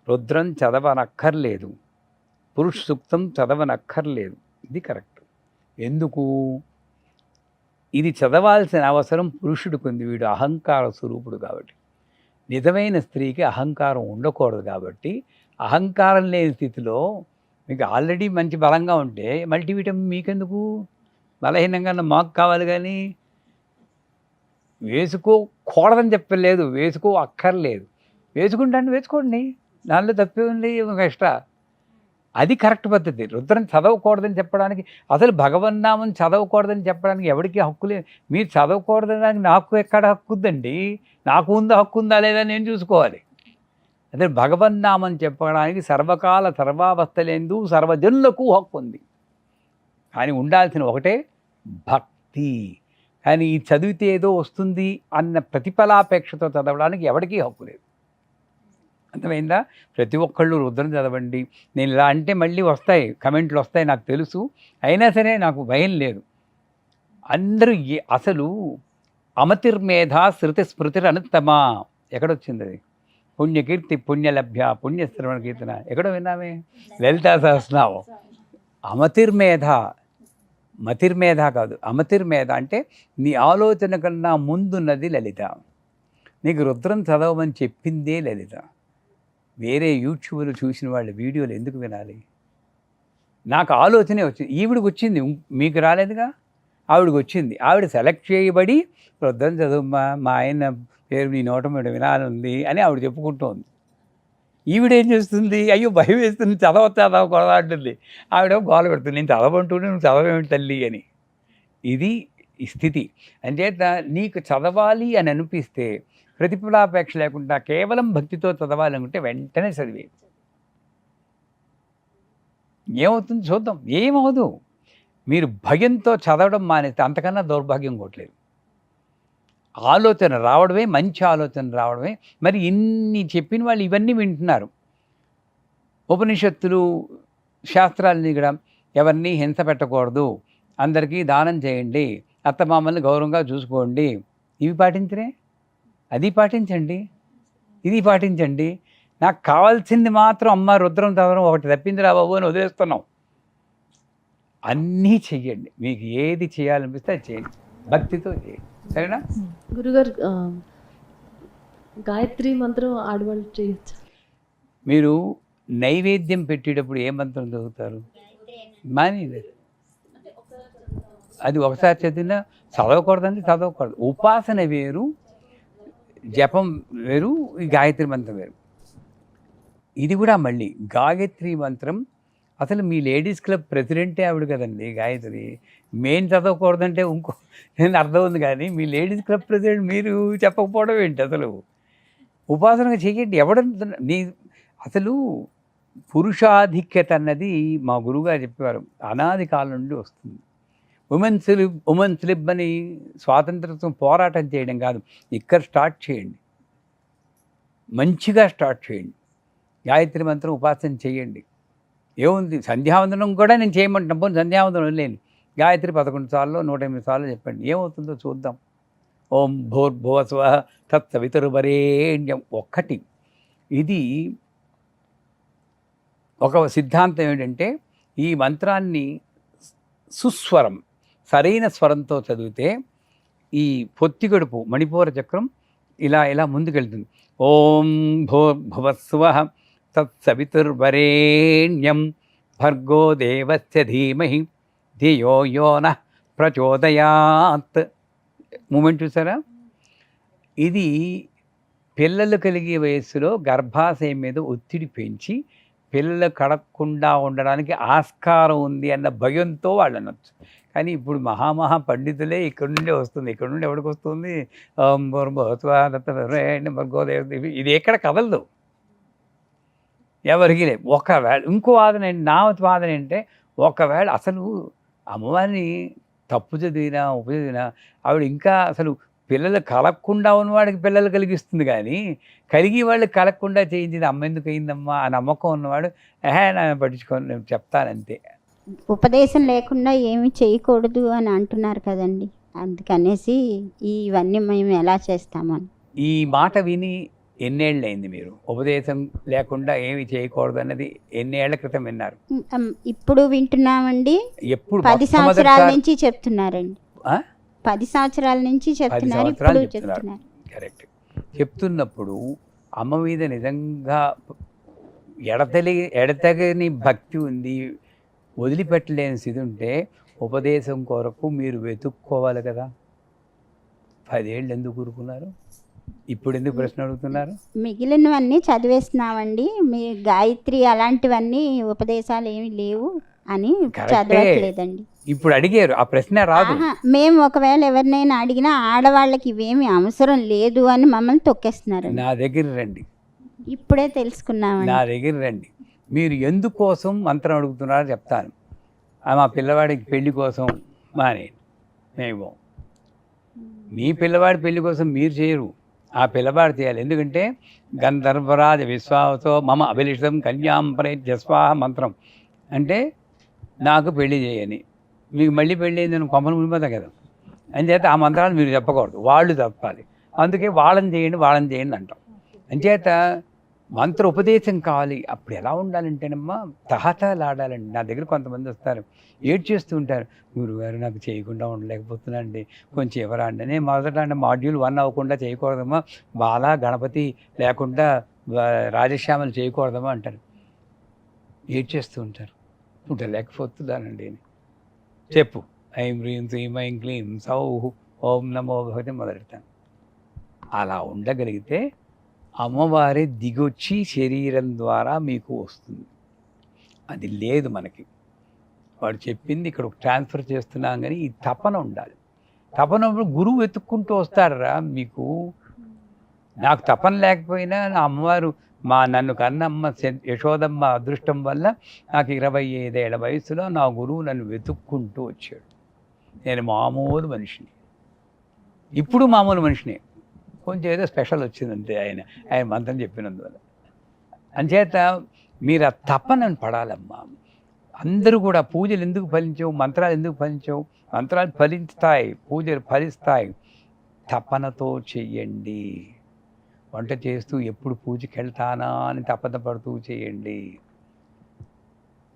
C: రుద్రం చదవనక్కర్లేదు, పురుష సూక్తం చదవనక్కర్లేదు. ఇది కరెక్ట్. ఎందుకు? ఇది చదవాల్సిన అవసరం పురుషుడికి ఉంది. వీడు అహంకార స్వరూపుడు కాబట్టి. నిజమైన స్త్రీకి అహంకారం ఉండకూడదు కాబట్టి, అహంకారం లేని స్థితిలో మీకు ఆల్రెడీ మంచి బలంగా ఉంటే మల్టీవిటమిన్ మీకెందుకు? బలహీనంగా మాకు కావాలి. కానీ వేసుకోకూడదని చెప్పలేదు, వేసుకో అక్కర్లేదు. వేసుకుంటాను, వేసుకోండి, దానిలో తప్పే ఉంది. ఒక ఎక్స్ట్రా అది కరెక్ట్ పద్ధతి. రుద్రం చదవకూడదని చెప్పడానికి, అసలు భగవన్నామం చదవకూడదని చెప్పడానికి ఎవరికి హక్కు లేదు. మీరు చదవకూడదని నాకు ఎక్కడ హక్కు ఉందండి? నాకు ఉందా హక్కు ఉందా లేదా నేను చూసుకోవాలి. అదే భగవన్నామం చెప్పడానికి సర్వకాల సర్వావస్థలందు సర్వజనులకు హక్కు ఉంది. కానీ ఉండాల్సిన ఒకటే భక్తి. కానీ ఈ చదివితే ఏదో వస్తుంది అన్న ప్రతిఫలాపేక్షతో చదవడానికి ఎవరికీ హక్కు లేదు. అర్థమైందా? ప్రతి ఒక్కళ్ళు రుద్రం చదవండి. నేను ఇలా అంటే మళ్ళీ వస్తాయి, కమెంట్లు వస్తాయి, నాకు తెలుసు. అయినా సరే నాకు భయం లేదు. అందరూ అసలు అమతిర్మేధ శృతి స్మృతిర్ అనుత్తమా ఎక్కడొచ్చింది అది? పుణ్యకీర్తి పుణ్యలభ్య పుణ్యశ్రవణ కీర్తన ఎక్కడో విన్నామే, లలితా సహస్రనామం. అమతిర్మేధ, మతిర్మేధ కాదు, అమతిర్మేధ అంటే నీ ఆలోచన కన్నా ముందున్నది లలిత. నీకు రుద్రం చదవమని చెప్పిందే లలిత. వేరే యూట్యూబ్లో చూసిన వాళ్ళ వీడియోలు ఎందుకు వినాలి? నాకు ఆలోచనే వచ్చింది, ఈవిడికి వచ్చింది, మీకు రాలేదుగా. ఆవిడకి వచ్చింది, ఆవిడ సెలెక్ట్ చేయబడి రుద్రం చదువుమ్మా, మా ఆయన పేరు నీ నోట మీద వినాలని అని ఆవిడ చెప్పుకుంటోంది. ఈవిడేం చేస్తుంది? అయ్యో భయం వేస్తుంది, చదవకూడదా అంటుంది. ఆవిడ గోల పెడుతుంది, నేను చదవంటూనే నువ్వు చదవేమిటి తల్లి అని. ఇది ఈ స్థితి. అంచేత నీకు చదవాలి అని అనిపిస్తే ప్రతిఫలాపేక్ష లేకుండా కేవలం భక్తితో చదవాలనుకుంటే వెంటనే చదివే. ఏమవుతుంది చూద్దాం. ఏమవదు. మీరు భయంతో చదవడం మానేస్తే అంతకన్నా దౌర్భాగ్యం కొట్టలేదు. ఆలోచన రావడమే, మంచి ఆలోచన రావడమే. మరి ఇన్ని చెప్పిన వాళ్ళు ఇవన్నీ వింటున్నారు. ఉపనిషత్తులు, శాస్త్రాలని కూడా ఎవరిని హింస పెట్టకూడదు, అందరికీ దానం చేయండి, అత్తమామల్ని గౌరవంగా చూసుకోండి, ఇవి పాటించరే? అది పాటించండి, ఇది పాటించండి. నాకు కావాల్సింది మాత్రం అమ్మ రుద్రం చదవడం ఒకటి తప్పింది రా బాబు అని వదిలేస్తున్నాం. అన్నీ చెయ్యండి, మీకు ఏది చేయాలనిపిస్తే అది చేయండి, భక్తితో చేయండి. సరేనా?
D: గురుగారు, గాయత్రి మంత్రం ఆడవాళ్ళు చేయొచ్చు.
C: మీరు నైవేద్యం పెట్టేటప్పుడు ఏ మంత్రం చదువుతారు? మానేది అది ఒకసారి చదివినా చదవకూడదంటే చదవకూడదు. ఉపాసన వేరు, జపం వేరు, ఈ గాయత్రి మంత్రం వేరు. ఇది కూడా మళ్ళీ గాయత్రి మంత్రం అసలు మీ లేడీస్ క్లబ్ ప్రెసిడెంటే ఆవిడ కదండి గాయత్రి. మెయిన్ చదవకూడదంటే ఇంకో నేను అర్థం ఉంది, కానీ మీ లేడీస్ క్లబ్ ప్రెసిడెంట్ మీరు చెప్పకపోవడం ఏంటి? అసలు ఉపాసనగా చేయండి. నీ అసలు పురుషాధిక్యత అన్నది మా గురువుగారు చెప్పేవారు, అనాది కాలం నుండి వస్తుంది. ఉమెన్స్ లిబ్ అని స్వాతంత్ర్యం పోరాటం చేయడం కాదు, ఇక్కడ స్టార్ట్ చేయండి, మంచిగా స్టార్ట్ చేయండి. గాయత్రి మంత్రం ఉపాసన చేయండి. ఏముంది, సంధ్యావందనం కూడా నేను చేయమంటాను. పోనీ సంధ్యావందనం లేని గాయత్రి 11 సార్లు 108 సార్లు చెప్పండి, ఏమవుతుందో చూద్దాం. ఓం భూర్భువస్వః తత్సవితుర్వరేణ్యం ఒక్కటి. ఇది ఒక సిద్ధాంతం ఏంటంటే, ఈ మంత్రాన్ని సుస్వరం, సరైన స్వరంతో చదివితే ఈ పొత్తిగడుపు మణిపూర చక్రం ఇలా ఇలా ముందుకెళ్తుంది. ఓం భూర్భువస్సువః తత్సవితుర్వరేణ్యం భర్గో దేవస్య ధీమహి ధియో యో నః ప్రచోదయాత్. మూమెంట్ చూసారా? ఇది పిల్లలు కలిగే వయస్సులో గర్భాశయం మీద ఒత్తిడి పెంచి పిల్లలు కడగకుండా ఉండడానికి ఆస్కారం ఉంది అన్న భయంతో వాళ్ళు అనొచ్చు. కానీ ఇప్పుడు మహామహా పండితులే ఇక్కడ నుండే వస్తుంది. ఇక్కడ నుండి ఎవరికి వస్తుంది? ఇది ఎక్కడ కదలదు, ఎవరికి లేదు. ఒకవేళ ఇంకో వాదన ఏంటి, నా వాదన ఏంటంటే, ఒకవేళ అసలు అమ్మవారిని తప్పు చదివినా ఉపచదివినా ఆవిడ ఇంకా అసలు పిల్లలు కలగకుండా ఉన్నవాడికి పిల్లలు కలిగిస్తుంది, కానీ కలిగి వాళ్ళు కలగకుండా చేయించింది అమ్మ ఎందుకు అయిందమ్మా ఆ నమ్మకం ఉన్నవాడు నా పట్టించుకొని నేను చెప్తానంతే.
E: ఉపదేశం లేకుండా ఏమి చేయకూడదు అని అంటున్నారు కదండి, అందుకనేసి ఇవన్నీ మేము ఎలా చేస్తామని.
C: ఈ మాట విని ఎన్నేళ్ళు అయింది మీరు ఉపదేశం లేకుండా ఏమి చేయకూడదు అన్నది? ఎన్నేళ్ల క్రితం విన్నారు?
E: ఇప్పుడు వింటున్నామండి.
C: ఎప్పుడు?
E: 10 సంవత్సరాల నుంచి చెప్తున్నారండి. 10 సంవత్సరాల నుంచి చెప్తున్నారు, ఇప్పుడు చెప్తున్నారు.
C: కరెక్ట్. చెప్తున్నప్పుడు అమ్మ మీద నిజంగా ఎడతెగని భక్తి ఉంది, వదిలిపెట్టలేని స్థితి ఉంటే ఉపదేశం కొరకు మీరు వెతుక్కోవాలి కదా. 10 ఏళ్ళు ఎందుకు ఊరుకున్నారు? ఇప్పుడు ఎందుకు ప్రశ్న అడుగుతున్నారు?
E: మిగిలినవన్నీ చదివేస్తున్నామండి, మీ గాయత్రి అలాంటివన్నీ ఉపదేశాలు ఏమి లేవు అని చదవట్లేదండి.
C: ఇప్పుడు అడిగారు, ఆ ప్రశ్న రాదు.
E: మేము ఒకవేళ ఎవరినైనా అడిగినా ఆడవాళ్ళకి ఇవేమి అవసరం లేదు అని మమ్మల్ని తొక్కేస్తున్నారు.
C: నా దగ్గర రండి,
E: ఇప్పుడే తెలుసుకున్నామండి.
C: నా దగ్గర రండి. మీరు ఎందుకోసం మంత్రం అడుగుతున్నారో చెప్తాను. మా పిల్లవాడికి పెళ్లి కోసం మానేయండి, మేము మీ పిల్లవాడి పెళ్లి కోసం మీరు చేయరు, ఆ పిల్లవాడు చేయాలి. ఎందుకంటే గంధర్వరాజ విశ్వాసో మమ అభిలిషితం కన్యాం ప్రయస్వాహ మంత్రం అంటే నాకు పెళ్లి చేయని, మీకు మళ్ళీ పెళ్ళి అయిందని కొమ్మను మునిపోతాం కదా. అంచేత ఆ మంత్రాలు మీరు చెప్పకూడదు, వాళ్ళు చెప్పాలి. అందుకే వాళ్ళని చేయండి అంటాం. అంచేత మంత్ర ఉపదేశం కావాలి. అప్పుడు ఎలా ఉండాలంటేనమ్మా తహతలాడాలండి. నా దగ్గర కొంతమంది వస్తారు, ఏడ్చేస్తూ ఉంటారు, గురుగారు నాకు చేయకుండా ఉండలేకపోతున్నానండి, కొంచెం ఎవరా అండి. నేను మొదట అంటే మాడ్యూల్ 1 అవ్వకుండా చేయకూడదమ్మా, బాలా గణపతి లేకుండా రాజశ్యామలు చేయకూడదమ్మా అంటారు. ఏడ్చేస్తూ ఉంటారు, ఉండలేకపోతున్నానండి. చెప్పు ఐం హ్రీం శ్రీం ఐం క్లీం సౌహ్ ఓం నమో భగవతి మొదలెడతాను. అలా ఉండగలిగితే అమ్మవారి దిగొచ్చి శరీరం ద్వారా మీకు వస్తుంది. అది లేదు మనకి. వాడు చెప్పింది ఇక్కడ ట్రాన్స్ఫర్ చేస్తున్నాం, కానీ ఈ తపన ఉండాలి. తపన గురువు వెతుక్కుంటూ వస్తారా మీకు. నాకు తపన లేకపోయినా నా అమ్మవారు నన్ను కన్నమ్మ యశోదమ్మ అదృష్టం వల్ల నాకు 25 ఏళ్ల వయసులో నా గురువు నన్ను వెతుక్కుంటూ వచ్చాడు. నేను మామూలు మనిషిని, ఇప్పుడు మామూలు మనిషిని, కొంచెం ఏదో స్పెషల్ వచ్చిందంటే ఆయన మంత్రం చెప్పినందువల్ల. అంచేత మీరు ఆ తపనను పడాలమ్మా. అందరూ కూడా పూజలు ఎందుకు ఫలించవు, మంత్రాలు ఎందుకు ఫలించవు? మంత్రాలు ఫలిస్తాయి, పూజలు ఫలిస్తాయి. తపనతో చెయ్యండి. వంట చేస్తూ ఎప్పుడు పూజకి వెళ్తానా అని తపన పడుతూ చేయండి.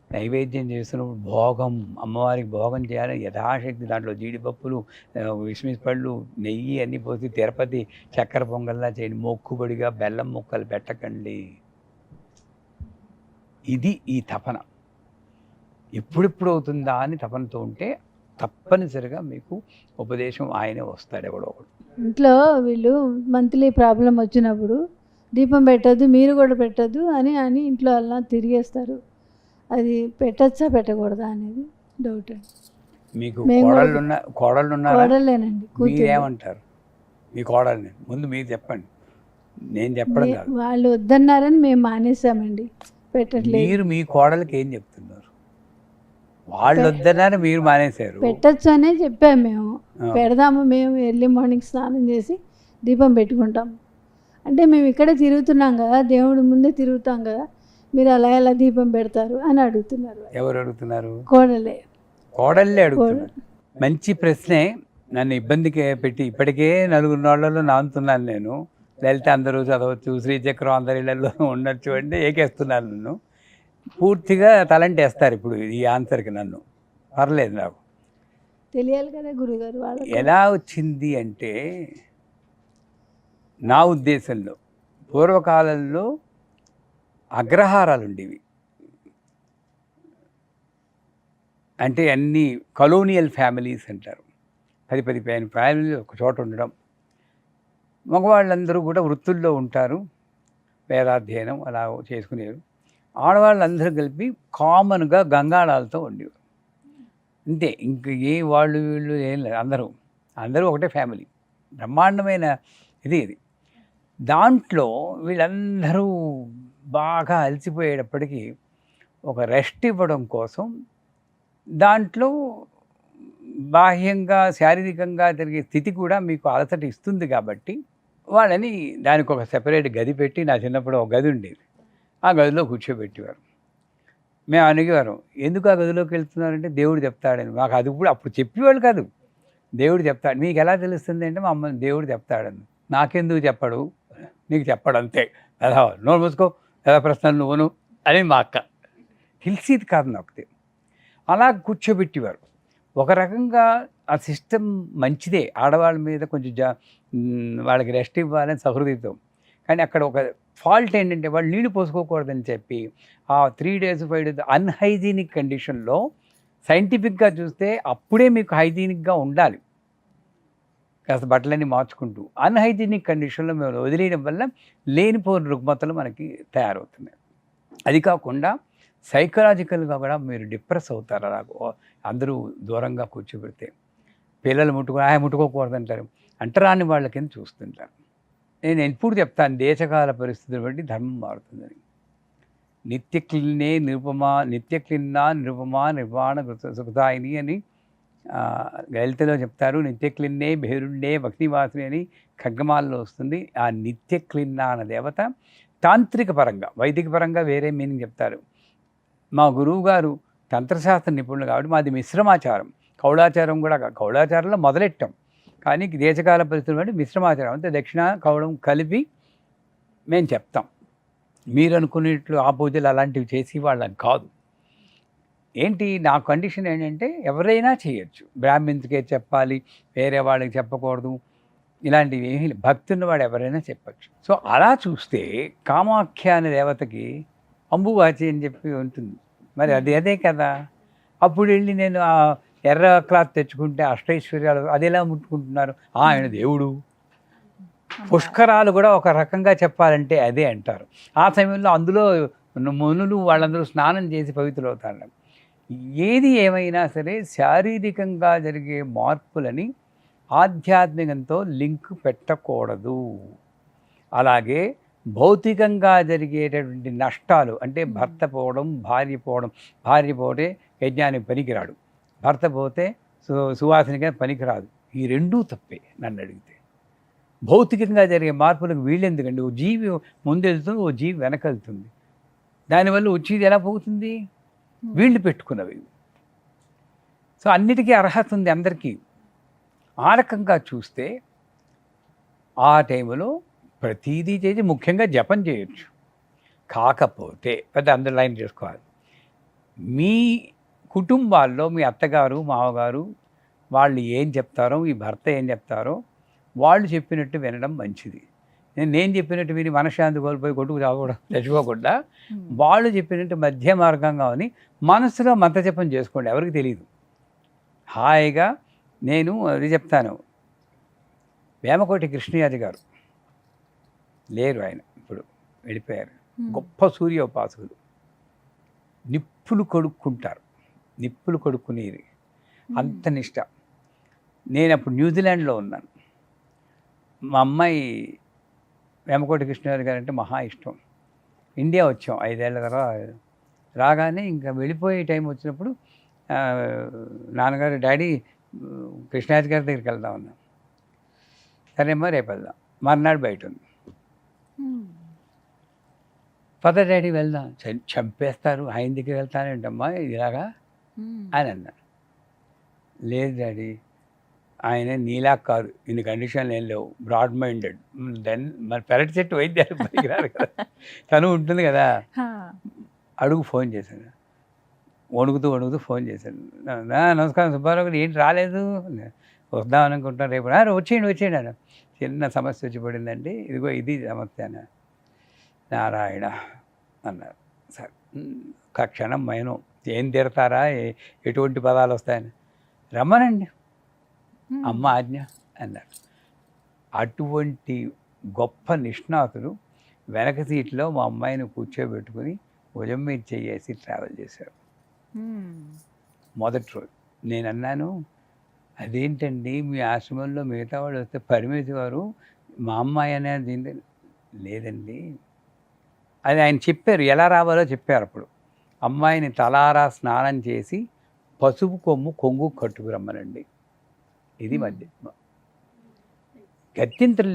C: నైవేద్యం చేస్తున్నప్పుడు భోగం, అమ్మవారికి భోగం చేయాలని యథాశక్తి దాంట్లో జీడిపప్పులు, కిస్మిస్ పళ్ళు, నెయ్యి అన్నీ పోసి తిరుపతి చక్కెర పొంగల్లా చేయండి. మొక్కుబడిగా బెల్లం ముక్కలు పెట్టకండి. ఇది ఈ తపన. ఎప్పుడెప్పుడు అవుతుందా అని తపనతో ఉంటే తప్పనిసరిగా మీకు ఉపదేశం ఆయనే వస్తాడు, ఎవడో ఒకడు.
F: ఇంట్లో వీళ్ళు మంత్లీ ప్రాబ్లం వచ్చినప్పుడు దీపం పెట్టద్దు, మీరు కూడా పెట్టద్దు అని ఇంట్లో అలా తిరిగేస్తారు. అది పెట్టచ్చా పెట్టకూడదా అనేది డౌట్.
C: మీకు కోడళ్ళేనండి. మీరేమంటారు మీ కోడల్ని? ముందు మీరు చెప్పండి, నేను చెప్పడం కాదు.
F: వాళ్ళు వద్దన్నారని మేము మానేసామండి, పెట్టట్లేదు.
C: మీరు మీ కోడలకి ఏం చెప్తున్నారు? వాళ్ళు వద్దన్నారు, మీరు మానేశారు.
F: పెట్టచ్చు అనే చెప్పాము మేము. పెడదాము, మేము ఎర్లీ మార్నింగ్ స్నానం చేసి దీపం పెట్టుకుంటాం అంటే మేము ఇక్కడే తిరుగుతున్నాం కదా, దేవుడి ముందే తిరుగుతాం కదా, మీరు అలా ఎలా దీపం పెడతారు అని అడుగుతున్నారు.
C: ఎవరు అడుగుతున్నారు?
F: కోడలే
C: అడుగుతున్నారు. మంచి ప్రశ్నే. నన్ను ఇబ్బందికి పెట్టి ఇప్పటికే 4 నాళ్ళలో నానుతున్నాను నేను. లలిత అందరూ చదవచ్చు, శ్రీచక్రం అందరి ఇళ్లలో ఉండొచ్చు అంటే ఏకేస్తున్నాను. నన్ను పూర్తిగా తలంటేస్తారు ఇప్పుడు ఈ ఆన్సర్కి. నన్ను పర్లేదు, నాకు
F: తెలియాలి కదా గురుగారు వాళ్ళకి.
C: ఎలా వచ్చింది అంటే, నా ఉద్దేశంలో పూర్వకాలంలో అగ్రహారాలు ఉండేవి. అంటే అన్ని కలోనియల్ ఫ్యామిలీస్ అంటారు. 10-15 ఫ్యామిలీలు ఒక చోట ఉండడం. మగవాళ్ళందరూ కూడా వృత్తుల్లో ఉంటారు, వేదాధ్యయనం అలా చేసుకునేవారు. ఆడవాళ్ళందరూ కలిపి కామన్గా గంగాళాలతో ఉండేవారు. అంతే, ఇంక ఏ వాళ్ళు వీళ్ళు ఏం లేదు, అందరూ ఒకటే ఫ్యామిలీ. బ్రహ్మాండమైన ఇది. దాంట్లో వీళ్ళందరూ బాగా అలసిపోయేటప్పటికీ ఒక రెస్ట్ ఇవ్వడం కోసం దాంట్లో బాహ్యంగా శారీరకంగా జరిగే స్థితి కూడా మీకు అలసట ఇస్తుంది కాబట్టి వాళ్ళని దానికి ఒక సెపరేట్ గది పెట్టి, నా చిన్నప్పుడు ఒక గది ఉండేది, ఆ గదిలో కూర్చోబెట్టేవారు. మేము అడిగేవారు, ఎందుకు ఆ గదిలోకి వెళ్తున్నారంటే దేవుడు చెప్తాడని. మాకు అది కూడా అప్పుడు చెప్పేవాళ్ళు కాదు, దేవుడు చెప్తాడు. మీకు ఎలా తెలుస్తుంది అంటే మా అమ్మ దేవుడు చెప్తాడని. నాకెందుకు చెప్పడు, నీకు చెప్పడు అంతే, ఎలా నోరు మూసుకో, ఎలా ప్రశ్నలు నువ్వును అని మా అక్క. తెలిసేది కాదు నాకు. అలా కూర్చోబెట్టేవారు. ఒక రకంగా ఆ సిస్టమ్ మంచిదే, ఆడవాళ్ళ మీద కొంచెం వాళ్ళకి రెస్ట్ ఇవ్వాలని సహృదయతో. కానీ అక్కడ ఒక ఫాల్ట్ ఏంటంటే వాళ్ళు నీళ్ళు పోసుకోకూడదని చెప్పి ఆ 3 days 5 days అన్హైజీనిక్ కండిషన్లో సైంటిఫిక్గా చూస్తే అప్పుడే మీకు హైజీనిక్గా ఉండాలి, కాస్త బట్టలన్నీ మార్చుకుంటూ. అన్హైజీనిక్ కండిషన్లో మేము వదిలేయడం వల్ల లేనిపోని రుగ్మతలు మనకి తయారవుతున్నాయి. అది కాకుండా సైకలాజికల్గా కూడా మీరు డిప్రెస్ అవుతారు. అలా అందరూ దూరంగా కూర్చోబెడితే పిల్లలు ముట్టుకోకూడదంటారు, అంటరాని వాళ్ళ కింద చూస్తుంటారు. నేను ఎప్పుడు చెప్తాను, దేశకాల పరిస్థితులు బట్టి ధర్మం మారుతుందని. నిత్యక్లిన్నే నిరుపమా నిర్వాణ సుఖదాయిని అని లలితలో చెప్తారు. నిత్యక్లిన్నే బెహరుండే భక్తివాసిని అని ఖడ్గమాలలో వస్తుంది. ఆ నిత్యక్లిన్న అన్న దేవత తాంత్రిక పరంగా, వైదిక పరంగా వేరే మీనింగ్ చెప్తారు. మా గురువు గారు తంత్రశాస్త్ర నిపుణులు కాబట్టి మాది మిశ్రమాచారం, కౌళాచారం కూడా. కౌళాచారంలో మొదలెట్టాం, కానీ దేశకాల పరిస్థితులు బట్టి మిశ్రమాచారం అంటే దక్షిణ కౌళం కలిపి మేము చెప్తాం. మీరు అనుకునేట్లు ఆ పూజలు అలాంటివి చేసి వాళ్ళని కాదు. ఏంటి నా కండిషన్ ఏంటంటే ఎవరైనా చేయొచ్చు, బ్రాహ్మిన్స్కే చెప్పాలి, వేరే వాళ్ళకి చెప్పకూడదు, ఇలాంటివి ఏమీ భక్తున్నవాడు ఎవరైనా చెప్పచ్చు. సో అలా చూస్తే కామాఖ్య అనే దేవతకి అంబువాచి అని చెప్పి ఉంటుంది, మరి అదే కదా. అప్పుడు వెళ్ళి నేను ఆ ఎర్ర క్లాత్ తెచ్చుకుంటే అష్టైశ్వర్యాలు అది ఎలా ముట్టుకుంటున్నారు, ఆయన దేవుడు. పుష్కరాలు కూడా ఒక రకంగా చెప్పాలంటే అదే అంటారు. ఆ సమయంలో అందులో మునులు వాళ్ళందరూ స్నానం చేసి పవిత్రులవుతారు. ఏది ఏమైనా సరే శారీరకంగా జరిగే మార్పులని ఆధ్యాత్మికంతో లింక్ పెట్టకూడదు. అలాగే భౌతికంగా జరిగేటటువంటి నష్టాలు అంటే భర్త పోవడం, భార్య పోతే యజ్ఞానికి పనికిరాడు, భర్త పోతే సువాసనగా పనికిరాదు. ఈ రెండూ తప్పే నన్ను అడిగితే. భౌతికంగా జరిగే మార్పులకు వీళ్ళెందుకండి, ఓ జీవి ముందెళ్తుంది, ఓ జీవి వెనకెళ్తుంది, దానివల్ల వచ్చేది ఎలా పోతుంది, వీళ్ళు పెట్టుకున్నవి. సో అన్నిటికీ అర్హత ఉంది అందరికీ. ఆ రకంగా చూస్తే ఆ టైంలో ప్రతీదీ చేసి ముఖ్యంగా జపం చేయొచ్చు. కాకపోతే పెద్ద అండర్లైన్ చేసుకోవాలి, మీ కుటుంబాల్లో మీ అత్తగారు మామగారు వాళ్ళు ఏం చెప్తారో, ఈ భర్త ఏం చెప్తారో వాళ్ళు చెప్పినట్టు వినడం మంచిది. నేను చెప్పినట్టు విని మనశ్శాంతి కోల్పోయి కొట్టుకు చచ్చిపోకుండా వాళ్ళు చెప్పినట్టు మధ్య మార్గంగా అని మనసులో మంత్రజపం చేసుకోండి. ఎవరికి తెలియదు, హాయిగా. నేను అది చెప్తాను, వేమకోటి కృష్ణయాజి గారు లేరు, ఆయన ఇప్పుడు వెళ్ళిపోయారు. గొప్ప సూర్యోపాసకులు. నిప్పులు కొడుక్కుంటారు, నిప్పులు కొడుక్కునేది అంత నిష్ట. నేను అప్పుడు న్యూజిలాండ్లో ఉన్నాను. మా అమ్మాయి వేమకోటి కృష్ణయాజి గారు అంటే మహా ఇష్టం. ఇండియా వచ్చాం 5 ఏళ్ల తర్వాత. రాగానే ఇంకా వెళ్ళిపోయే టైం వచ్చినప్పుడు నాన్నగారు, డాడీ కృష్ణయాజి గారి దగ్గరికి వెళ్దాం అన్నాం. సరేమ్మా రేపు వెళ్దాం. మర్నాడు బయట ఉంది. పద డాడీ వెళ్దాం. చంపేస్తారు, ఆయన దగ్గర వెళ్తానేంటమ్మా ఇలాగా అని అన్నాడు. లేదు డాడీ, ఆయన నీలా కాదు, ఇన్ని కండిషన్లు ఏం లేవు, బ్రాడ్ మైండెడ్. దెన్ మరి పెరటి చెట్టు వైద్యానికి పనికిరారు కదా, తను ఉంటుంది కదా. అడుగు ఫోన్ చేశాను, వణుకుతూ ఫోన్ చేశాను. నమస్కారం సుబ్బారావు గారు, ఏంటి రాలేదు? వద్దాం అనుకుంటాను రేపు. వచ్చేయండి అన్న. చిన్న సమస్య వచ్చి పడిందండి, ఇదిగో ఇది సమస్య అన్న. నారాయణ అన్నారు. సరే, ఒక క్షణం మైనం, ఏం తిడతారా, ఎటువంటి పదాలు వస్తాయని. రమ్మనండి, అమ్మ ఆజ్ఞ అన్నారు. అటువంటి గొప్ప నిష్ణాతులు వెనక సీట్లో మా అమ్మాయిని కూర్చోబెట్టుకుని భుజం మీద చేసి ట్రావెల్ చేశారు. మొదటి రోజు నేను అన్నాను, అదేంటండి మీ ఆశ్రమంలో మిగతా వాళ్ళు వస్తే పరిమితి వారు మా అమ్మాయి అనేది లేదండి. అది ఆయన చెప్పారు, ఎలా రావాలో చెప్పారు. అప్పుడు అమ్మాయిని తలారా స్నానం చేసి పసుపు కొంగు కట్టుకురమ్మనండి. ఇది మధ్య గత్యంతరం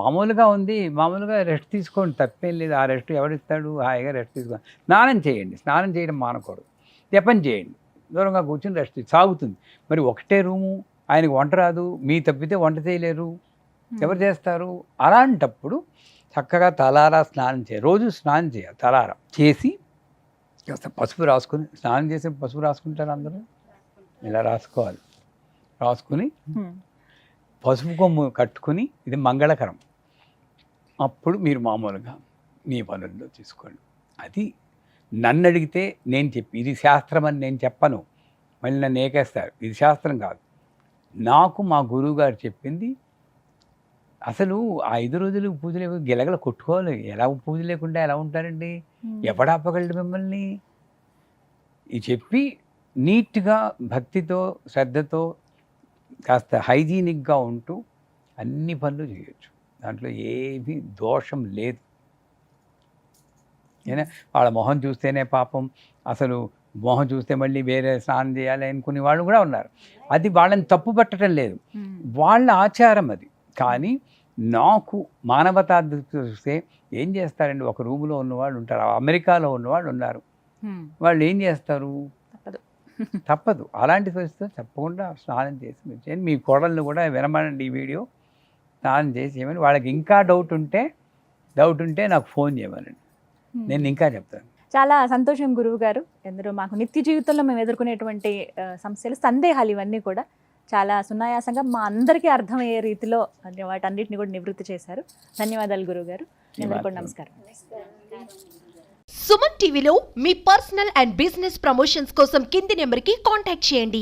C: మామూలుగా ఉంది, మామూలుగా రెస్ట్ తీసుకోండి, తప్పేం లేదు. ఆ రెస్ట్ ఎవరిస్తాడు? హాయిగా రెస్ట్ తీసుకోండి. స్నానం చేయండి, స్నానం చేయడం మానకూడదు, జపం చేయండి, దూరంగా కూర్చొని రెస్ట్ సాగుతుంది. మరి ఒకటే రూము, ఆయనకు వంట రాదు, మీ తప్పితే వంట చేయలేరు, ఎవరు చేస్తారు? అలాంటప్పుడు చక్కగా తలారా స్నానం చేయాలి. రోజు స్నానం చేయాలి, తలారా చేసి కాస్త పసుపు రాసుకొని, స్నానం చేసి పసుపు రాసుకుంటారు అందరూ, ఇలా రాసుకోవాలి. రాసుకుని పసుపు కొమ్ము కట్టుకుని, ఇది మంగళకరం. అప్పుడు మీరు మామూలుగా మీ పనుల్లో తీసుకోండి. అది నన్ను అడిగితే నేను చెప్పి, ఇది శాస్త్రం అని నేను చెప్పను, మళ్ళీ నన్ను ఏకేస్తారు. ఇది శాస్త్రం కాదు, నాకు మా గురువు గారు చెప్పింది. అసలు ఆ 5 రోజులు పూజలు గిలగల కొట్టుకోవాలి. ఎలా పూజ లేకుండా ఎలా ఉంటారండి? ఎవడాపగలడు మిమ్మల్ని? ఇది చెప్పి నీట్గా భక్తితో శ్రద్ధతో కాస్త హైజీనిక్గా ఉంటూ అన్ని పనులు చేయొచ్చు. దాంట్లో ఏమీ దోషం లేదు. ఏనా వాళ్ళ మొహం చూస్తేనే పాపం, అసలు మొహం చూస్తే మళ్ళీ వేరే స్నానం చేయాలి అనుకునే వాళ్ళు కూడా ఉన్నారు. అది వాళ్ళని తప్పు పట్టడం లేదు, వాళ్ళ ఆచారం అది. కానీ నాకు మానవతా చూస్తే ఏం చేస్తారండి, ఒక రూములో ఉన్నవాళ్ళు ఉంటారు, అమెరికాలో ఉన్నవాళ్ళు ఉన్నారు, వాళ్ళు ఏం చేస్తారు? తప్పదు. అలాంటి పరిస్థితులు తప్పకుండా స్నానం చేసి మీరు చేయండి. మీ కోడళ్ళు కూడా వినమనండి ఈ వీడియో, స్నానం చేసి చేయమని. వాళ్ళకి ఇంకా డౌట్ ఉంటే నాకు ఫోన్ చేయమనండి, నేను ఇంకా చెప్తాను.
G: చాలా సంతోషం గురువు గారు. ఎందరో మాకు నిత్య జీవితంలో మేము ఎదుర్కొనేటువంటి సమస్యలు, సందేహాలు ఇవన్నీ కూడా చాలా సునాయాసంగా మా అందరికీ అర్థమయ్యే రీతిలో వాటన్నిటిని కూడా నివృత్తి చేశారు. ధన్యవాదాలు గురువు గారు. అందరికీ కూడా నమస్కారం.
A: సుమన్ టీవీలో మీ పర్సనల్ అండ్ బిజినెస్ ప్రమోషన్స్ కోసం కింది నెంబర్కి కాంటాక్ట్ చేయండి.